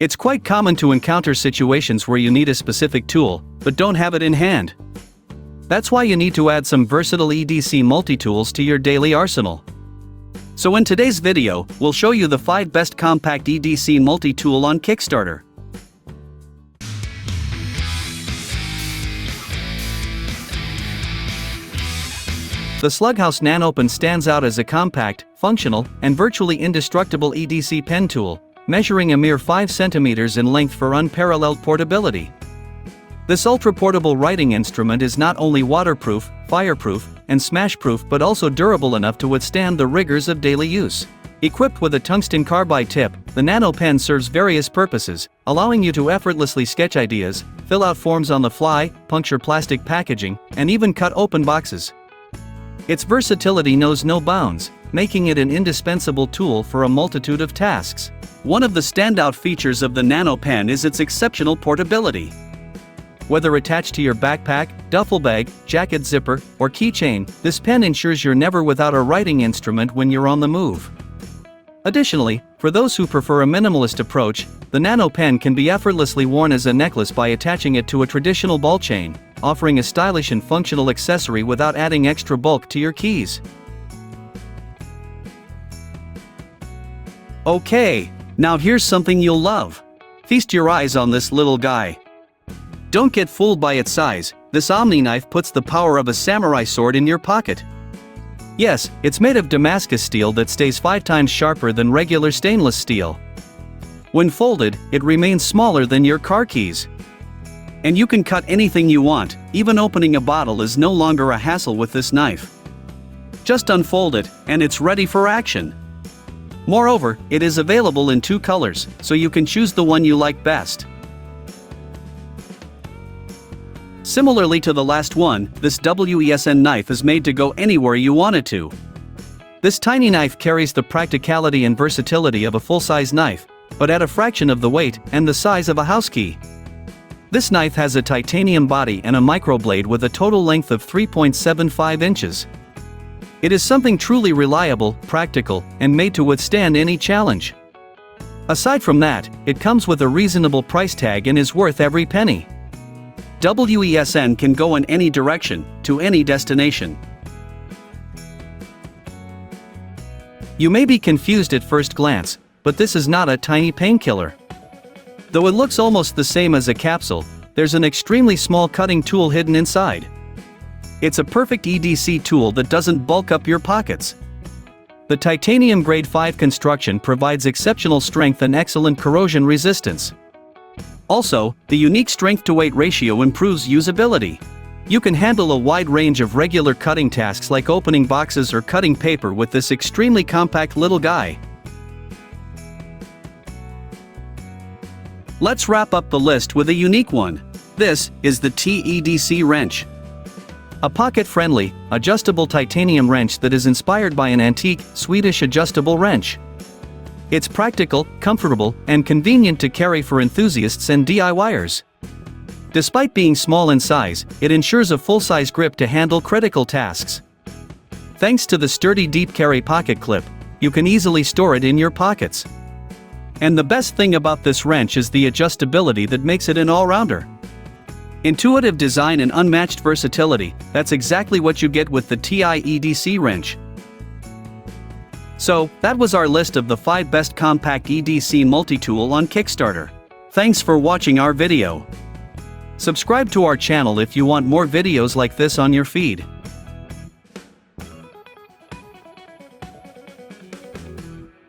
It's quite common to encounter situations where you need a specific tool, but don't have it in hand. That's why you need to add some versatile EDC multi-tools to your daily arsenal. So in today's video, we'll show you the 5 best compact EDC multi-tool on Kickstarter. The Slughaus NanoPen stands out as a compact, functional, and virtually indestructible EDC pen tool, measuring a mere 5 cm in length for unparalleled portability. This ultra-portable writing instrument is not only waterproof, fireproof, and smashproof but also durable enough to withstand the rigors of daily use. Equipped with a tungsten carbide tip, the NanoPen serves various purposes, allowing you to effortlessly sketch ideas, fill out forms on the fly, puncture plastic packaging, and even cut open boxes. Its versatility knows no bounds, making it an indispensable tool for a multitude of tasks. One of the standout features of the NanoPen is its exceptional portability. Whether attached to your backpack, duffel bag, jacket zipper, or keychain, this pen ensures you're never without a writing instrument when you're on the move. Additionally, for those who prefer a minimalist approach, the NanoPen can be effortlessly worn as a necklace by attaching it to a traditional ball chain, offering a stylish and functional accessory without adding extra bulk to your keys. Okay, now here's something you'll love. Feast your eyes on this little guy. Don't get fooled by its size. This OMNI knife puts the power of a samurai sword in your pocket. Yes, it's made of Damascus steel that stays 5 times sharper than regular stainless steel. When folded, it remains smaller than your car keys. And you can cut anything you want, even opening a bottle is no longer a hassle with this knife. Just unfold it, and it's ready for action. Moreover, it is available in 2 colors, so you can choose the one you like best. Similarly to the last one, this WESN knife is made to go anywhere you want it to. This tiny knife carries the practicality and versatility of a full-size knife, but at a fraction of the weight and the size of a house key. This knife has a titanium body and a microblade with a total length of 3.75 inches. It is something truly reliable, practical, and made to withstand any challenge. Aside from that, it comes with a reasonable price tag and is worth every penny. WESN can go in any direction, to any destination. You may be confused at first glance, but this is not a tiny painkiller. Though it looks almost the same as a capsule, there's an extremely small cutting tool hidden inside. It's a perfect EDC tool that doesn't bulk up your pockets. The titanium grade 5 construction provides exceptional strength and excellent corrosion resistance. Also, the unique strength-to-weight ratio improves usability. You can handle a wide range of regular cutting tasks like opening boxes or cutting paper with this extremely compact little guy. Let's wrap up the list with a unique one. This is the EDC Wrench. A pocket-friendly, adjustable titanium wrench that is inspired by an antique, Swedish adjustable wrench. It's practical, comfortable, and convenient to carry for enthusiasts and DIYers. Despite being small in size, it ensures a full-size grip to handle critical tasks. Thanks to the sturdy deep carry pocket clip, you can easily store it in your pockets. And the best thing about this wrench is the adjustability that makes it an all-rounder. Intuitive design and unmatched versatility, that's exactly what you get with the EDC Wrench. So, that was our list of the 5 best compact EDC multi-tool on Kickstarter. Thanks for watching our video. Subscribe to our channel if you want more videos like this on your feed.